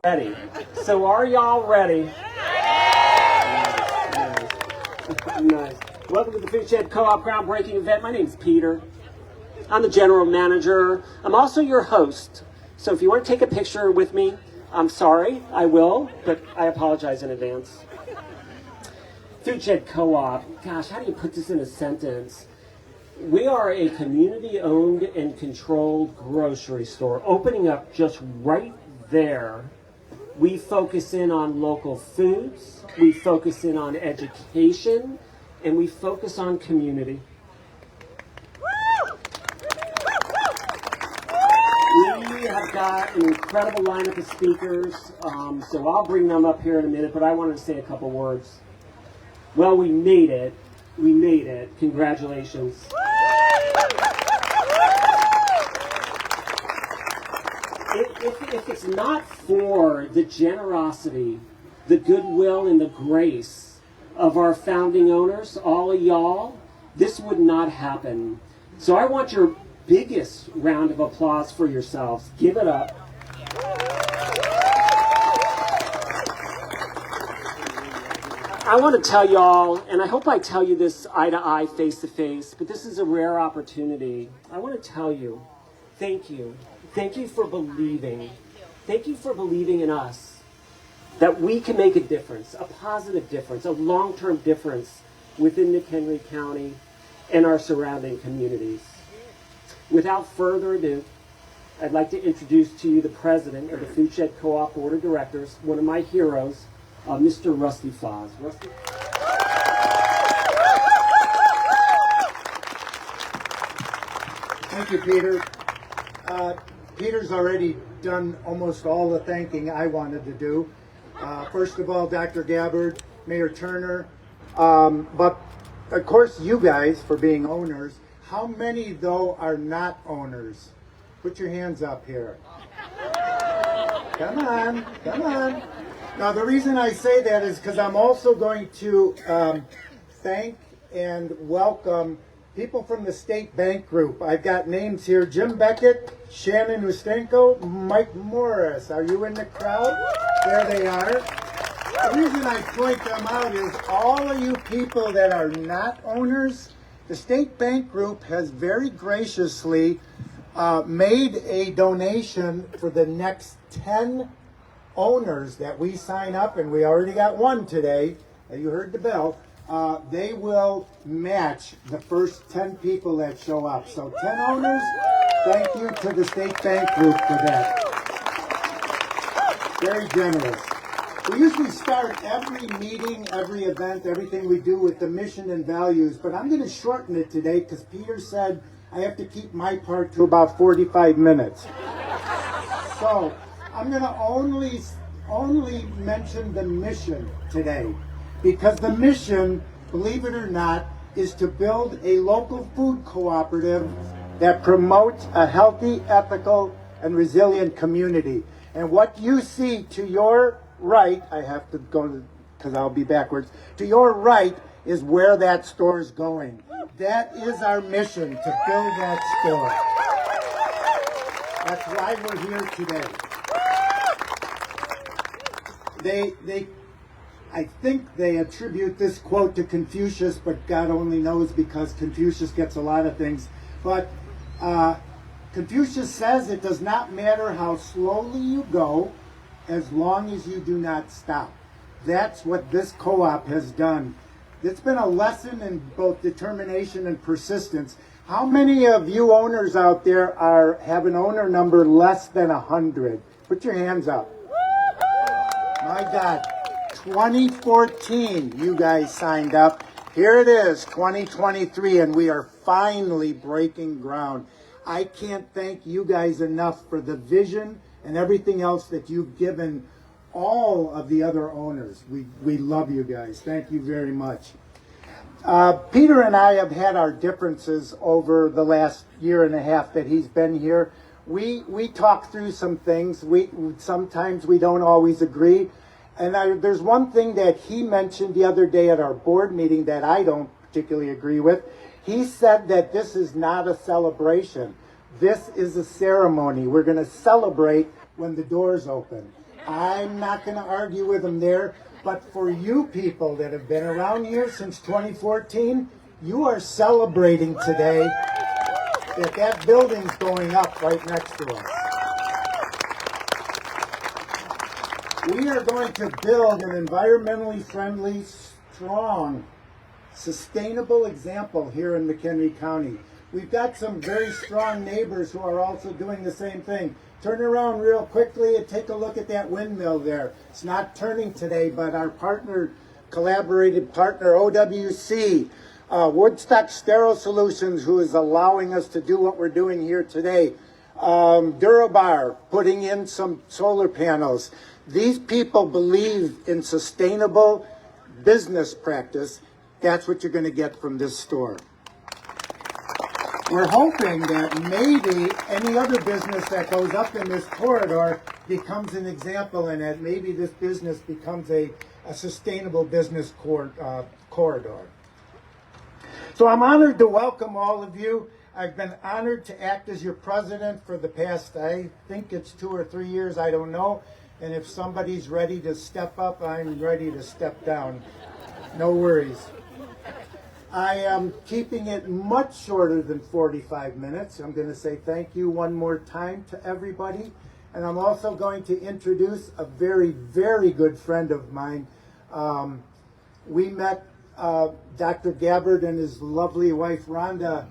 Ready. So are y'all ready? Nice. Welcome to the Food Shed Co-op groundbreaking event. My name's Peter. I'm the general manager. I'm also your host. So if you want to take a picture with me, I'm sorry, I will, but I apologize in advance. Food Shed Co-op. Gosh, how do you put this in a sentence? We are a community-owned and controlled grocery store opening up just right there. We focus in on local foods, we focus in on education, and we focus on community. We have got an incredible lineup of speakers, so I'll bring them up here in a minute, but I wanted to say a couple words. Well, we made it. We made it. Congratulations. If it's not for the generosity, the goodwill, and the grace of our founding owners, all of y'all, this would not happen. So I want your biggest round of applause for yourselves. Give it up. I want to tell y'all, and I hope I tell you this eye to eye, face to face, but this is a rare opportunity. I want to tell you, thank you. Thank you for believing. Thank you for believing in us, that we can make a difference, a positive difference, a long-term difference within McHenry County and our surrounding communities. Without further ado, I'd like to introduce to you the president of the Food Shed Co-op Board of Directors, one of my heroes, Mr. Rusty Foz. Rusty? Thank you, Peter. Peter's already done almost all the thanking I wanted to do. First of all, Dr. Gabbard, Mayor Turner, but of course you guys for being owners. How many, though, are not owners? Put your hands up here. Come on, come on. Now, the reason I say that is because I'm also going to thank and welcome people from the State Bank Group. I've got names here: Jim Beckett, Shannon Ustenko, Mike Morris. Are you in the crowd? There they are. The reason I point them out is all of you people that are not owners, the State Bank Group has very graciously made a donation for the next 10 owners that we sign up, and we already got one today. You heard the bell. They will match the first 10 people that show up. So 10 owners, thank you to the State Bank Group for that. Very generous. We usually start every meeting, every event, everything we do with the mission and values, but I'm going to shorten it today because Peter said I have to keep my part to about 45 minutes. So I'm going to only mention the mission today, because the mission, believe it or not, is to build a local food cooperative that promotes a healthy, ethical, and resilient community. And what you see to your right, I have to go because I'll be backwards, to your right is where that store is going. That is our mission, to build that store. That's why we're here today. I think they attribute this quote to Confucius, but God only knows, because Confucius gets a lot of things. But Confucius says it does not matter how slowly you go, as long as you do not stop. That's what this co-op has done. It's been a lesson in both determination and persistence. How many of you owners out there have an owner number less than 100? Put your hands up. My God, 2014 you guys signed up. Here it is, 2023, and we are finally breaking ground. I can't thank you guys enough for the vision and everything else that you've given all of the other owners. We love you guys. Thank you very much. Peter and I have had our differences over the last year and a half that he's been here. We talk through some things. Sometimes we don't always agree. And there's one thing that he mentioned the other day at our board meeting that I don't particularly agree with. He said that this is not a celebration. This is a ceremony. We're going to celebrate when the doors open. I'm not going to argue with them there. But for you people that have been around here since 2014, you are celebrating today that that building's going up right next to us. We are going to build an environmentally friendly, strong, sustainable example here in McHenry County. We've got some very strong neighbors who are also doing the same thing. Turn around real quickly and take a look at that windmill there. It's not turning today, but our partner, collaborated partner, OWC, Woodstock Sterile Solutions, who is allowing us to do what we're doing here today. Durabar, putting in some solar panels. These people believe in sustainable business practice. That's what you're going to get from this store. We're hoping that maybe any other business that goes up in this corridor becomes an example, and that maybe this business becomes a sustainable business corridor. So I'm honored to welcome all of you. I've been honored to act as your president for the past, I think it's 2 or 3 years, I don't know. And if somebody's ready to step up, I'm ready to step down. No worries. I am keeping it much shorter than 45 minutes. I'm going to say thank you one more time to everybody. And I'm also going to introduce a very, very good friend of mine. We met Dr. Gabbard and his lovely wife, Rhonda,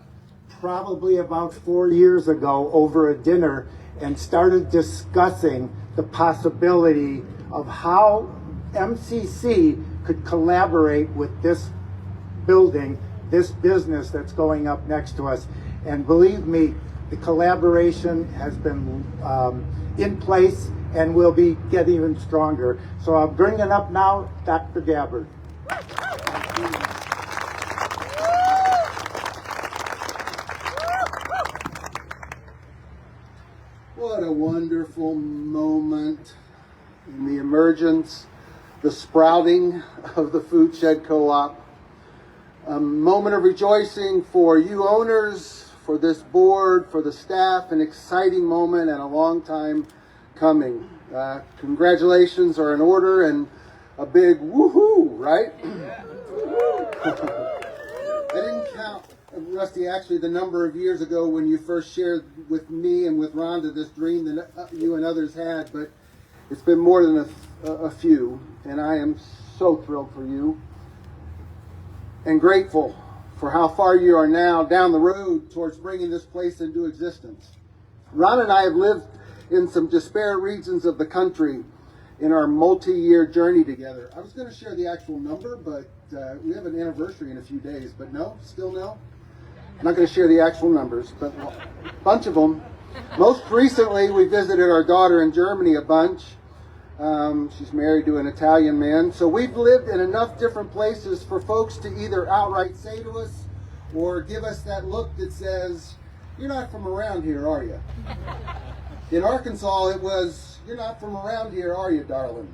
probably about 4 years ago over a dinner, and started discussing the possibility of how MCC could collaborate with this building, this business that's going up next to us. And believe me, the collaboration has been in place and will be getting even stronger. So I'm bringing up now Dr. Gabbard. What a wonderful moment in the emergence, the sprouting of the Food Shed Co-op. A moment of rejoicing for you owners, for this board, for the staff, an exciting moment and a long time coming. Congratulations are in order, and a big woohoo, right? I didn't count, Rusty, actually the number of years ago when you first shared with me and with Rhonda this dream that you and others had, but it's been more than a few, and I am so thrilled for you and grateful for how far you are now down the road towards bringing this place into existence. Ron and I have lived in some disparate regions of the country in our multi-year journey together. I was going to share the actual number, but we have an anniversary in a few days, but no, still no. I'm not going to share the actual numbers, but a bunch of them. Most recently, we visited our daughter in Germany a bunch. She's married to an Italian man. So we've lived in enough different places for folks to either outright say to us or give us that look that says, "You're not from around here, are you?" In Arkansas, it was, "You're not from around here, are you, darling?"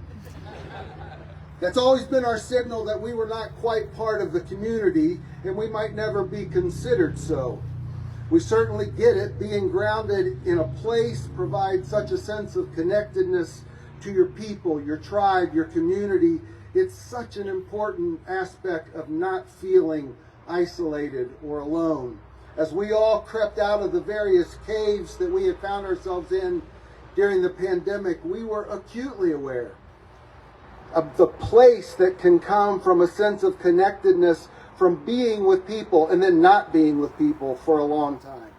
That's always been our signal that we were not quite part of the community and we might never be considered so. We certainly get it. Being grounded in a place provides such a sense of connectedness to your people, your tribe, your community. It's such an important aspect of not feeling isolated or alone. As we all crept out of the various caves that we had found ourselves in during the pandemic, we were acutely aware of the place that can come from a sense of connectedness from being with people and then not being with people for a long time.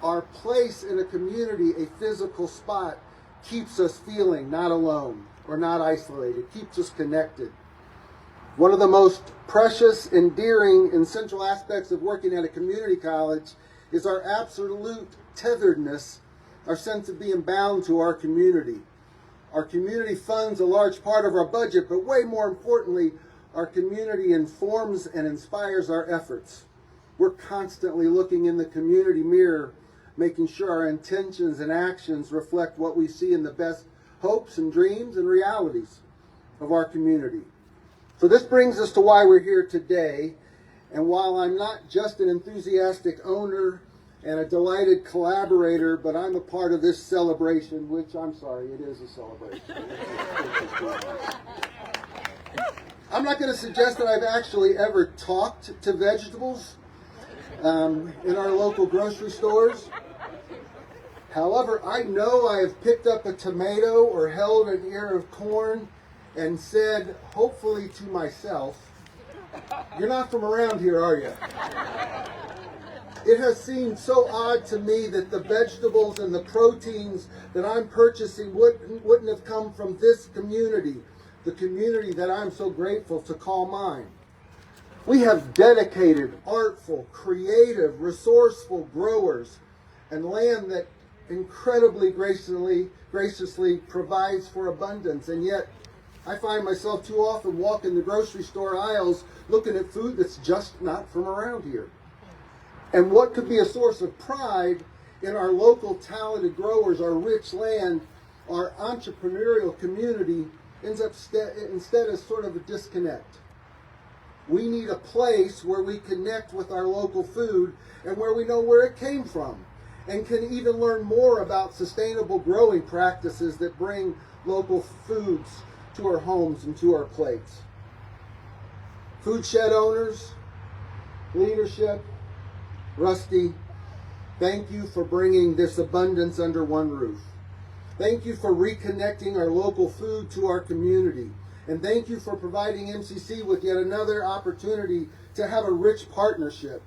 Our place in a community, a physical spot, keeps us feeling not alone or not isolated, keeps us connected. One of the most precious, endearing, and central aspects of working at a community college is our absolute tetheredness, our sense of being bound to our community. Our community funds a large part of our budget, but way more importantly, our community informs and inspires our efforts. We're constantly looking in the community mirror, making sure our intentions and actions reflect what we see in the best hopes and dreams and realities of our community. So this brings us to why we're here today. And while I'm not just an enthusiastic owner and a delighted collaborator, but I'm a part of this celebration, which I'm sorry, it is a celebration. I'm not going to suggest that I've actually ever talked to vegetables in our local grocery stores. However, I know I have picked up a tomato or held an ear of corn and said, hopefully to myself, "You're not from around here, are you?" It has seemed so odd to me that the vegetables and the proteins that I'm purchasing wouldn't have come from this community, the community that I'm so grateful to call mine. We have dedicated, artful, creative, resourceful growers and land that incredibly graciously provides for abundance. And yet, I find myself too often walking the grocery store aisles looking at food that's just not from around here. And what could be a source of pride in our local talented growers, our rich land, our entrepreneurial community ends up instead as sort of a disconnect. We need a place where we connect with our local food and where we know where it came from and can even learn more about sustainable growing practices that bring local foods to our homes and to our plates. Food shed owners, leadership, Rusty, thank you for bringing this abundance under one roof. Thank you for reconnecting our local food to our community. And thank you for providing MCC with yet another opportunity to have a rich partnership.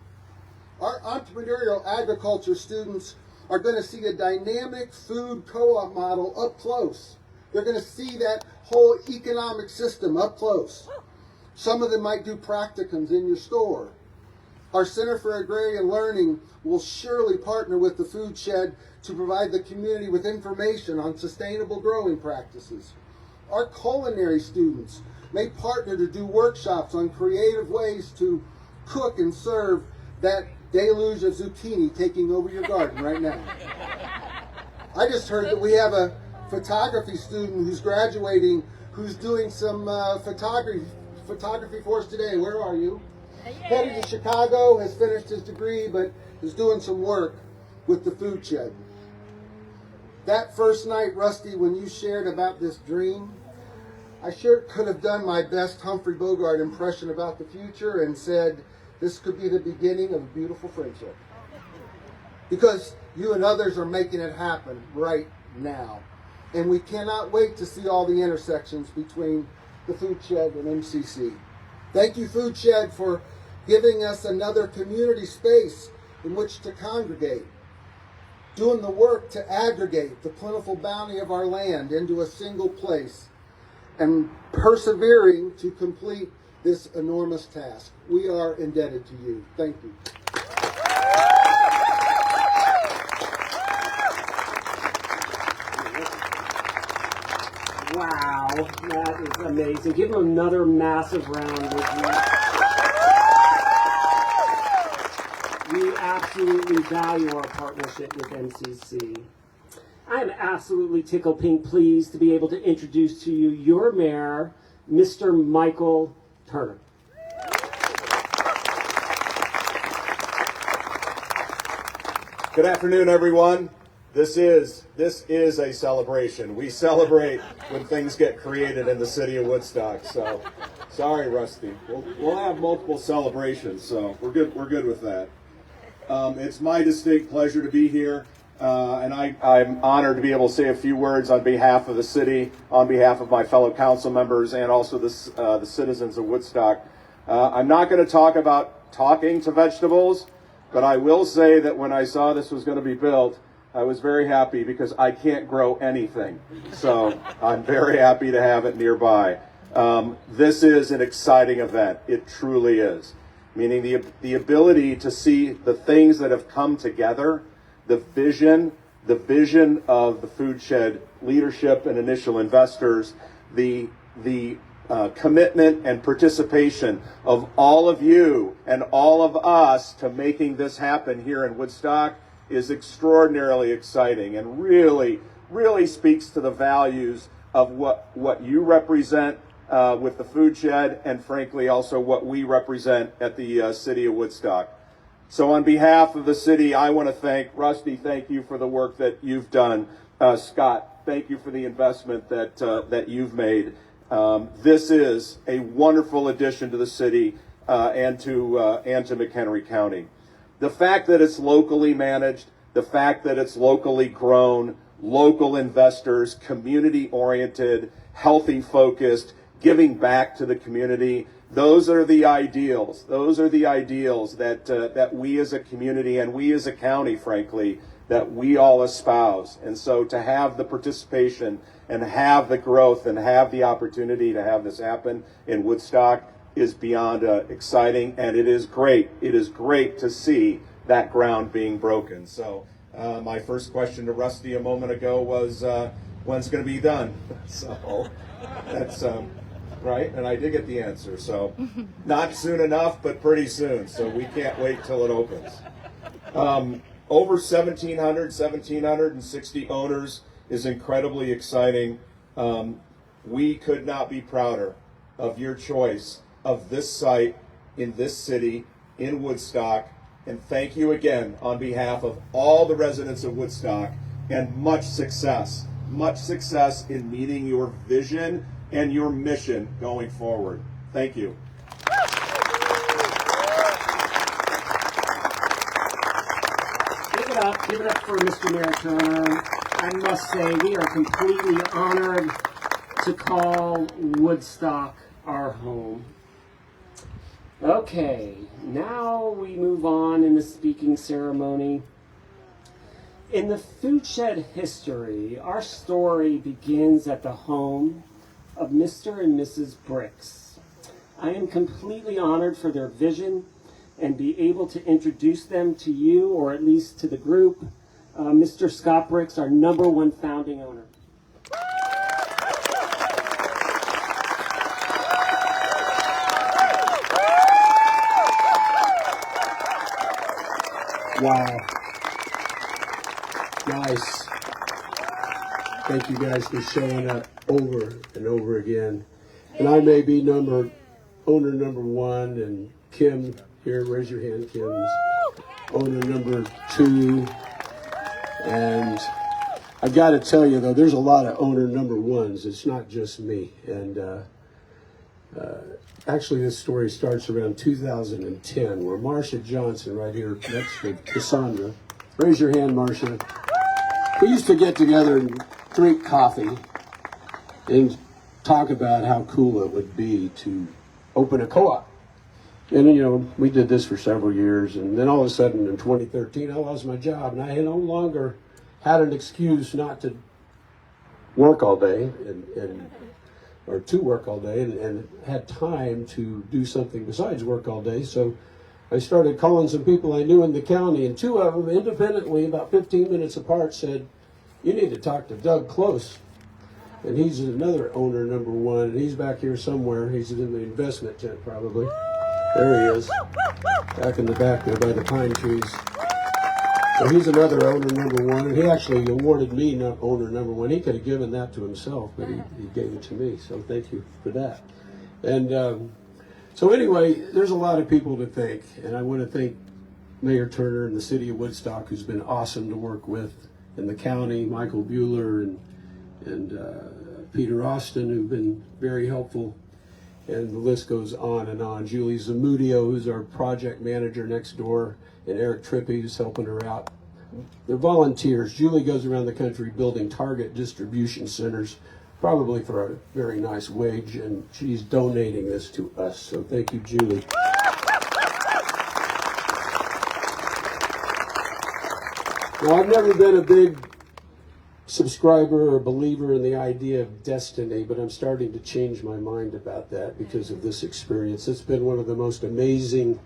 Our entrepreneurial agriculture students are going to see a dynamic food co-op model up close. They're going to see that whole economic system up close. Some of them might do practicums in your store. Our Center for Agrarian Learning will surely partner with the Food Shed to provide the community with information on sustainable growing practices. Our culinary students may partner to do workshops on creative ways to cook and serve that deluge of zucchini taking over your garden right now. I just heard that we have a photography student who's graduating, who's doing some photography for us today. Where are you? Headed to Chicago, has finished his degree, but is doing some work with the Food Shed. That first night, Rusty, when you shared about this dream, I sure could have done my best Humphrey Bogart impression about the future and said, this could be the beginning of a beautiful friendship. Because you and others are making it happen right now. And we cannot wait to see all the intersections between the Food Shed and MCC. Thank you, Food Shed, for giving us another community space in which to congregate, doing the work to aggregate the plentiful bounty of our land into a single place, and persevering to complete this enormous task. We are indebted to you. Thank you. Wow, that is amazing. Give them another massive round of applause. We absolutely value our partnership with MCC. I am absolutely tickled pink pleased to be able to introduce to you your mayor, Mr. Michael Turner. Good afternoon, everyone. This is a celebration. We celebrate when things get created in the city of Woodstock. So, sorry, Rusty. We'll have multiple celebrations. So we're good with that. It's my distinct pleasure to be here, and I'm honored to be able to say a few words on behalf of the city, on behalf of my fellow council members, and also the citizens of Woodstock. I'm not going to talk about talking to vegetables, but I will say that when I saw this was going to be built, I was very happy because I can't grow anything. So I'm very happy to have it nearby. This is an exciting event. It truly is. Meaning the ability to see the things that have come together, the vision of the Food Shed leadership and initial investors, the commitment and participation of all of you and all of us to making this happen here in Woodstock is extraordinarily exciting and really speaks to the values of what you represent with the Food Shed, and frankly also what we represent at the City of Woodstock. So on behalf of the city, I want to thank Rusty. Thank you for the work that you've done. Scott, thank you for the investment that you've made. This is a wonderful addition to the city and to McHenry County. The fact that it's locally managed, the fact that it's locally grown, local investors, community-oriented, healthy-focused, giving back to the community, those are the ideals. Those are the ideals that we as a community and we as a county, frankly, that we all espouse. And so to have the participation and have the growth and have the opportunity to have this happen in Woodstock is beyond exciting, and it is great. It is great to see that ground being broken. So my first question to Rusty a moment ago was, when's it going to be done? So that's right, and I did get the answer. So not soon enough, but pretty soon. So we can't wait till it opens. Over 1,760 owners is incredibly exciting. We could not be prouder of your choice of this site in this city, in Woodstock. And thank you again on behalf of all the residents of Woodstock, and much success in meeting your vision and your mission going forward. Thank you. Give it up for Mr. Mayor Turner. I must say, we are completely honored to call Woodstock our home. Okay, now we move on in the speaking ceremony. In the Food Shed history, our story begins at the home of Mr. and Mrs. Bricks. I am completely honored for their vision and be able to introduce them to you, or at least to the group. Mr. Scott Bricks, our #1 founding owner. Wow. Nice. Thank you guys for showing up over and over again. And I may be owner #1, and Kim here, raise your hand, Kim's owner #2. And I got to tell you though, there's a lot of owner #1s. It's not just me. And actually, this story starts around 2010, where Marcia Johnson, right here next to Cassandra, raise your hand, Marcia. We used to get together and drink coffee and talk about how cool it would be to open a co-op. And, you know, we did this for several years, and then all of a sudden in 2013, I lost my job, and I no longer had an excuse not to work all day or to work all day, and had time to do something besides work all day. So I started calling some people I knew in the county, and 2 of them independently, about 15 minutes apart, said, "You need to talk to Doug Close." And he's another owner #1, and he's back here somewhere. He's in the investment tent probably. There he is, back in the back there by the pine trees. So he's another owner #1, and he actually awarded me owner #1. He could have given that to himself, but he gave it to me, so thank you for that. And so anyway, there's a lot of people to thank, and I want to thank Mayor Turner and the city of Woodstock, who's been awesome to work with, in the county, Michael Bueller and Peter Austin, who've been very helpful. And the list goes on and on. Julie Zamudio, who's our project manager next door, and Eric Trippy, who's helping her out. They're volunteers. Julie goes around the country building Target distribution centers, probably for a very nice wage, and she's donating this to us. So thank you, Julie. Now, I've never been a big subscriber or believer in the idea of destiny, but I'm starting to change my mind about that because of this experience. It's been one of the most amazing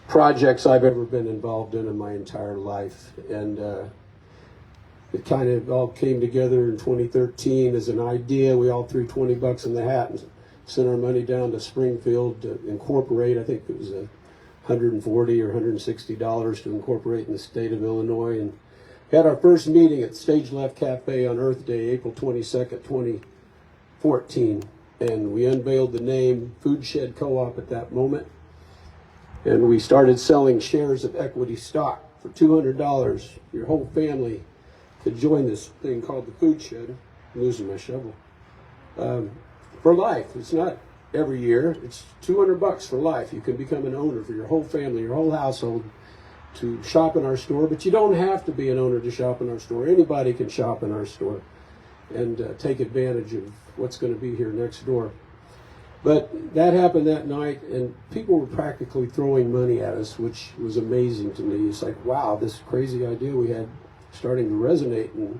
projects I've ever been involved in my entire life, and it kind of all came together in 2013 as an idea. We all threw $20 in the hat and sent our money down to Springfield to incorporate. I think it was $140 or $160 to incorporate in the state of Illinois, and had our first meeting at Stage Left Cafe on Earth Day, April 22nd, 2014. And we unveiled the name Food Shed Co-op at that moment. And we started selling shares of equity stock for $200. Your whole family could join this thing called the food shed. I'm losing my shovel. For life. It's not every year. It's $200 for life. You can become an owner for your whole family, your whole household, to shop in our store. But you don't have to be an owner to shop in our store. Anybody can shop in our store and take advantage of what's going to be here next door. But that happened that night, and people were practically throwing money at us, which was amazing to me. It's like, wow, this crazy idea we had starting to resonate. And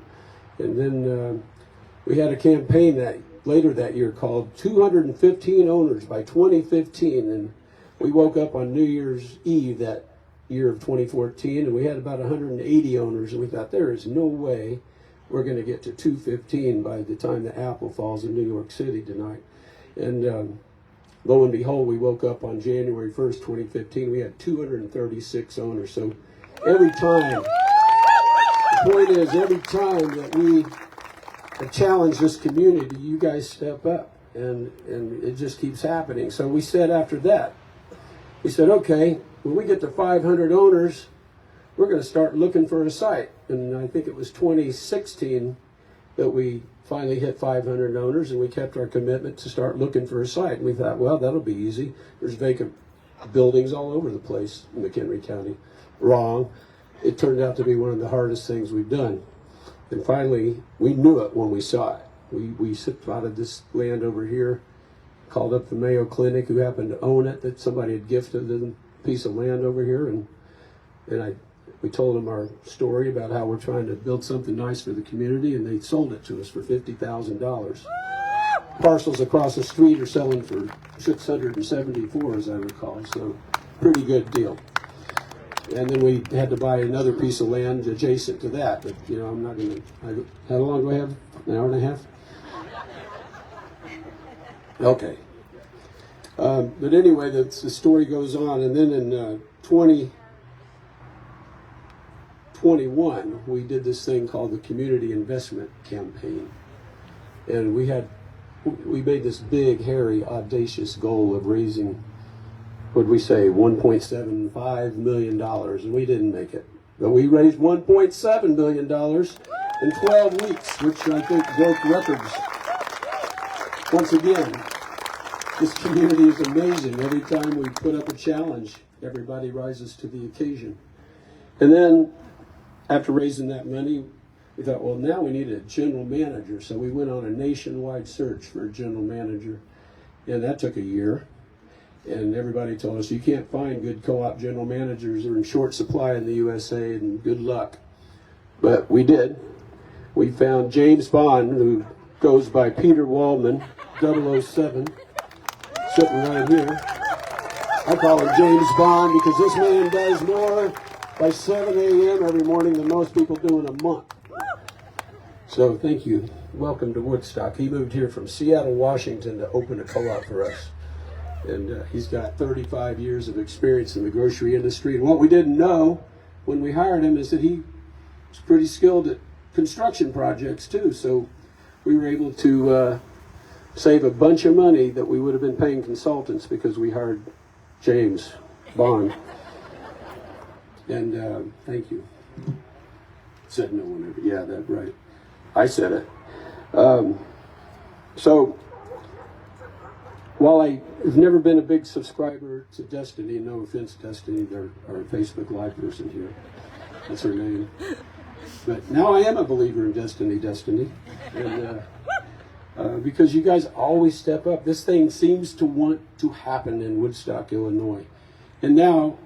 then we had a campaign later that year called 215 Owners by 2015. And we woke up on New Year's Eve that year of 2014, and we had about 180 owners. And we thought, there is no way we're going to get to 215 by the time the apple falls in New York City tonight. And lo and behold, we woke up on January 1st, 2015. We had 236 owners. So every time, the point is, every time that we challenge this community, you guys step up. And it just keeps happening. So we said after that, we said, okay, when we get to 500 owners, we're going to start looking for a site. And I think it was 2016 that we finally hit 500 owners, and we kept our commitment to start looking for a site. And we thought, well, that'll be easy. There's vacant buildings all over the place in McHenry County. Wrong. It turned out to be one of the hardest things we've done. And finally, we knew it when we saw it. We spotted this land over here, called up the Mayo Clinic, who happened to own it, that somebody had gifted them a piece of land over here. And we told them our story about how we're trying to build something nice for the community, and they sold it to us for $50,000. Parcels across the street are selling for $674, as I recall, so pretty good deal. And then we had to buy another piece of land adjacent to that, but I'm not going to. How long do I have? An hour and a half? Okay. But anyway, the story goes on, and then in 2021, we did this thing called the Community Investment Campaign. And we made this big, hairy, audacious goal of raising, what did we say, $1.75 million, and we didn't make it. But we raised $1.7 million in 12 weeks, which I think broke records. Once again, this community is amazing. Every time we put up a challenge, everybody rises to the occasion. And then, after raising that money, we thought, well, now we need a general manager. So we went on a nationwide search for a general manager. And that took a year. And everybody told us, you can't find good co-op general managers. They're in short supply in the USA, and good luck. But we did. We found James Bond, who goes by Peter Waldman, 007, sitting right here. I call him James Bond because this man does more by 7 a.m. every morning than most people do in a month. So thank you. Welcome to Woodstock. He moved here from Seattle, Washington to open a co-op for us. And he's got 35 years of experience in the grocery industry. And what we didn't know when we hired him is that he was pretty skilled at construction projects too. So we were able to save a bunch of money that we would have been paying consultants because we hired James Bond. And thank you. Said no one ever. Yeah, that's right. I said it. So while I have never been a big subscriber to Destiny, no offense, Destiny, our Facebook Live person here. That's her name. But now I am a believer in Destiny. And because you guys always step up. This thing seems to want to happen in Woodstock, Illinois. And now,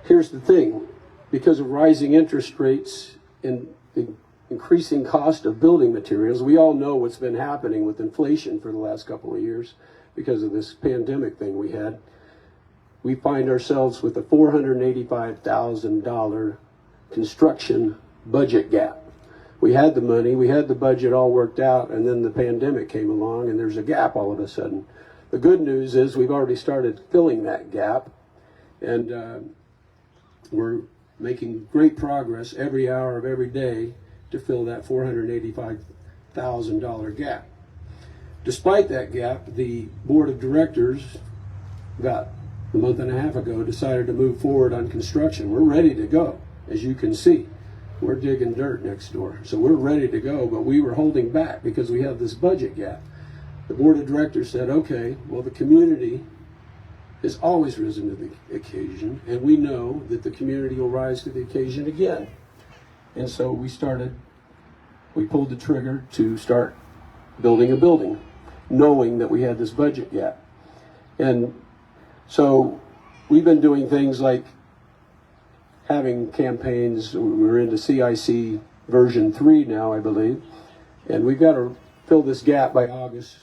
here's the thing. Because of rising interest rates and the increasing cost of building materials, we all know what's been happening with inflation for the last couple of years because of this pandemic thing we had. We find ourselves with a $485,000 construction budget gap. We had the money, we had the budget all worked out, and then the pandemic came along and there's a gap all of a sudden. The good news is we've already started filling that gap, and we're making great progress every hour of every day to fill that $485,000 gap. Despite that gap, the board of directors got a month and a half ago, decided to move forward on construction. We're ready to go, as you can see. We're digging dirt next door, so we're ready to go, but we were holding back because we have this budget gap. The board of directors said, okay, well, the community has always risen to the occasion, and we know that the community will rise to the occasion again. And so we pulled the trigger to start building a building, knowing that we had this budget gap. And so we've been doing things like having campaigns. We're into CIC version 3 now, I believe, and we've got to fill this gap by August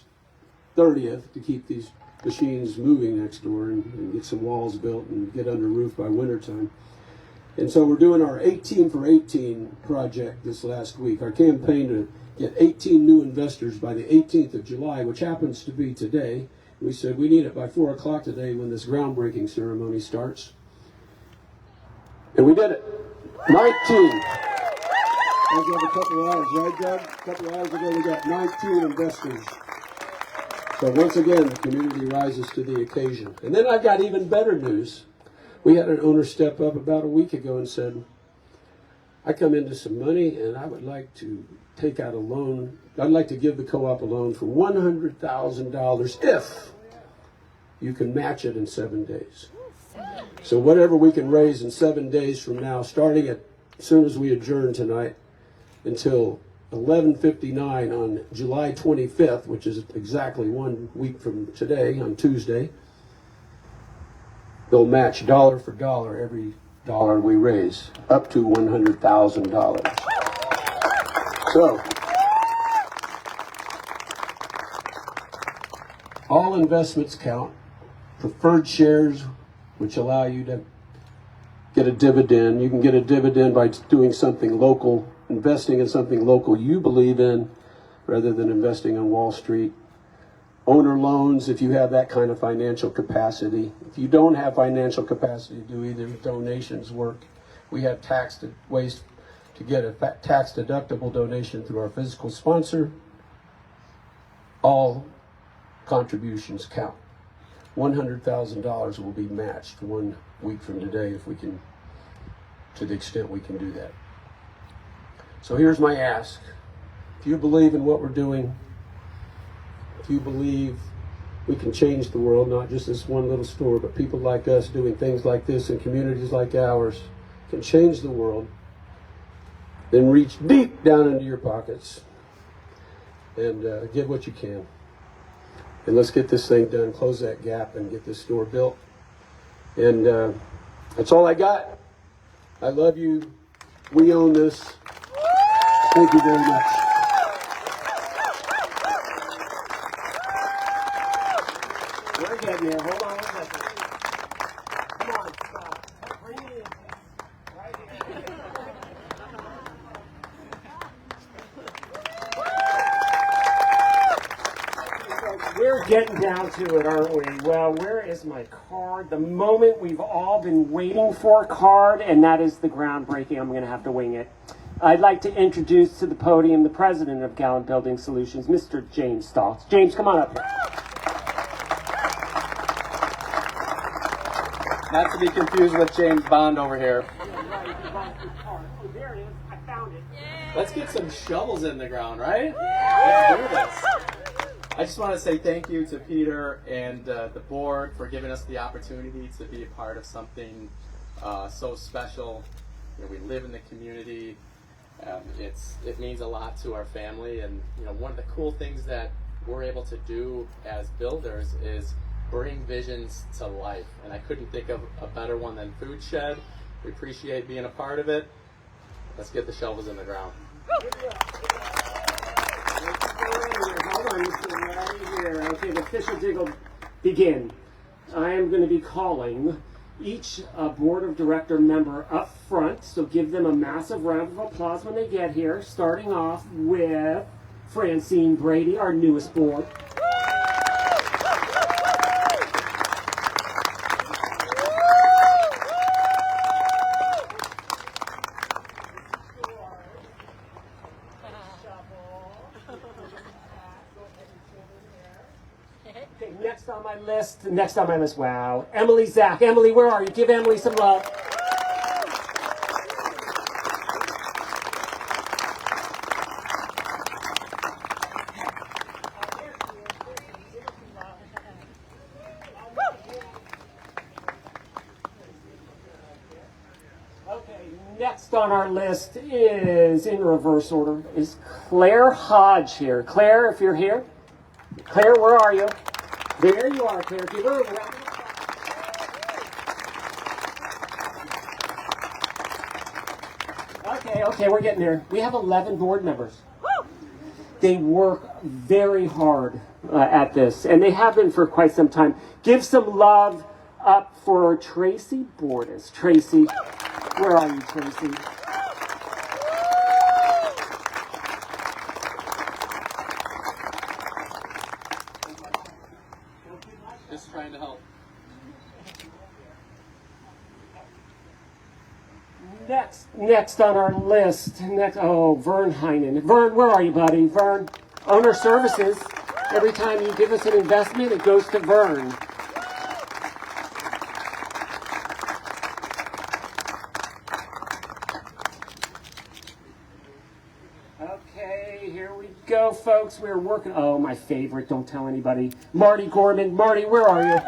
30th to keep these machines moving next door and get some walls built and get under roof by wintertime. And so we're doing our 18 for 18 project this last week, our campaign to get 18 new investors by the 18th of July, which happens to be today. We said we need it by 4 o'clock today when this groundbreaking ceremony starts. And we did it. 19. As of a couple of hours, right, Doug? A couple of hours ago, we got 19 investors. So once again, the community rises to the occasion. And then I've got even better news. We had an owner step up about a week ago and said, I come into some money and I would like to take out a loan. I'd like to give the co-op a loan for $100,000 if you can match it in 7 days. So whatever we can raise in 7 days from now, starting as soon as we adjourn tonight until 11:59 on July 25th, which is exactly 1 week from today on Tuesday, they'll match dollar for dollar every dollar we raise, up to $100,000. So, all investments count. Preferred shares, which allow you to get a dividend. You can get a dividend by doing something local, investing in something local you believe in, rather than investing on Wall Street. Owner loans, if you have that kind of financial capacity. If you don't have financial capacity to do either, donations work. We have ways to get a tax deductible donation through our physical sponsor. All contributions count. $100,000 will be matched 1 week from today if we can, to the extent we can do that. So here's my ask. If you believe in what we're doing, if you believe we can change the world, not just this one little store, but people like us doing things like this in communities like ours can change the world, then reach deep down into your pockets and give what you can. And let's get this thing done, close that gap, and get this store built. And that's all I got. I love you. We own this. Thank you very much. We're getting here. Hold on 1 second. Come on, stop. Bring it in. Right here. We're getting down to it, aren't we? Well, where is my card? The moment we've all been waiting for, card, and that is the groundbreaking. I'm going to have to wing it. I'd like to introduce to the podium the president of Gallant Building Solutions, Mr. James Stoltz. James, come on up here. Not to be confused with James Bond over here. Oh, there it is. I found it. Let's get some shovels in the ground, right? Let's do this. I just want to say thank you to Peter and the board for giving us the opportunity to be a part of something so special. You know, we live in the community. It means a lot to our family, and you know, one of the cool things that we're able to do as builders is bring visions to life. And I couldn't think of a better one than Food Shed. We appreciate being a part of it. Let's get the shovels in the ground. Hold on, right here. Okay, the official jiggle begin. I am going to be calling each board of director member up front, so give them a massive round of applause when they get here, starting off with Francine Brady, our newest board. Okay, next on my list, wow. Emily Zach. Emily, where are you? Give Emily some love. Okay, next on our list is, in reverse order, is Claire Hodge here. Claire, if you're here. Claire, where are you? There you are, Claire. Give her a round. Okay, we're getting there. We have 11 board members. They work very hard at this, and they have been for quite some time. Give some love up for Tracy Bordas. Tracy, where are you, Tracy? Just trying to help. Next on our list, Vern Heinen. Vern, where are you, buddy? Vern, Owner Services. Every time you give us an investment, it goes to Vern. Okay, here we go, folks. We're working. Oh, my favorite. Don't tell anybody. Marty Gorman. Marty, where are you?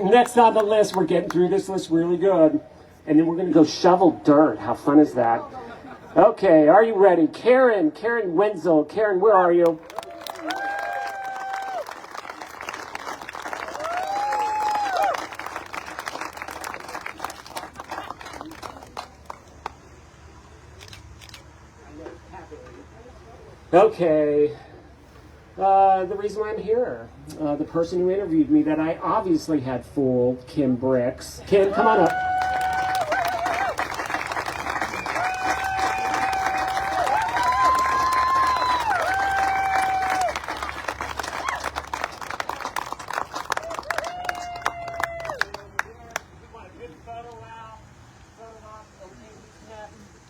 Next on the list, we're getting through this list really good. And then we're going to go shovel dirt. How fun is that? Okay, are you ready? Karen Wenzel. Karen, where are you? Okay. The reason why I'm here, the person who interviewed me that I obviously had fooled, Kim Bricks. Kim, come on up.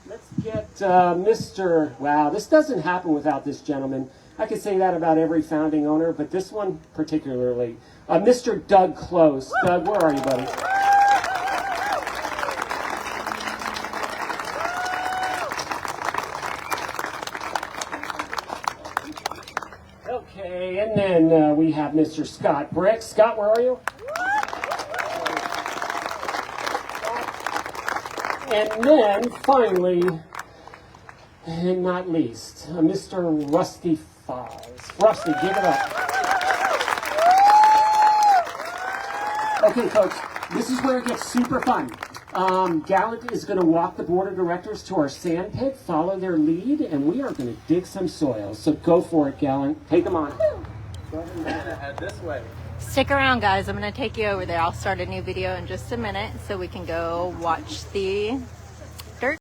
Let's get Mr. Wow, this doesn't happen without this gentleman. I could say that about every founding owner, but this one particularly. Mr. Doug Close. Doug, where are you, buddy? Okay, and then we have Mr. Scott Bricks. Scott, where are you? And then, finally, and not least, Mr. Rusty Files. Rusty, give it up. Okay, folks, this is where it gets super fun. Gallant is going to walk the board of directors to our sand pit, follow their lead, and we are going to dig some soil. So go for it, Gallant. Take them on. Go ahead and head this way. Stick around, guys. I'm going to take you over there. I'll start a new video in just a minute so we can go watch the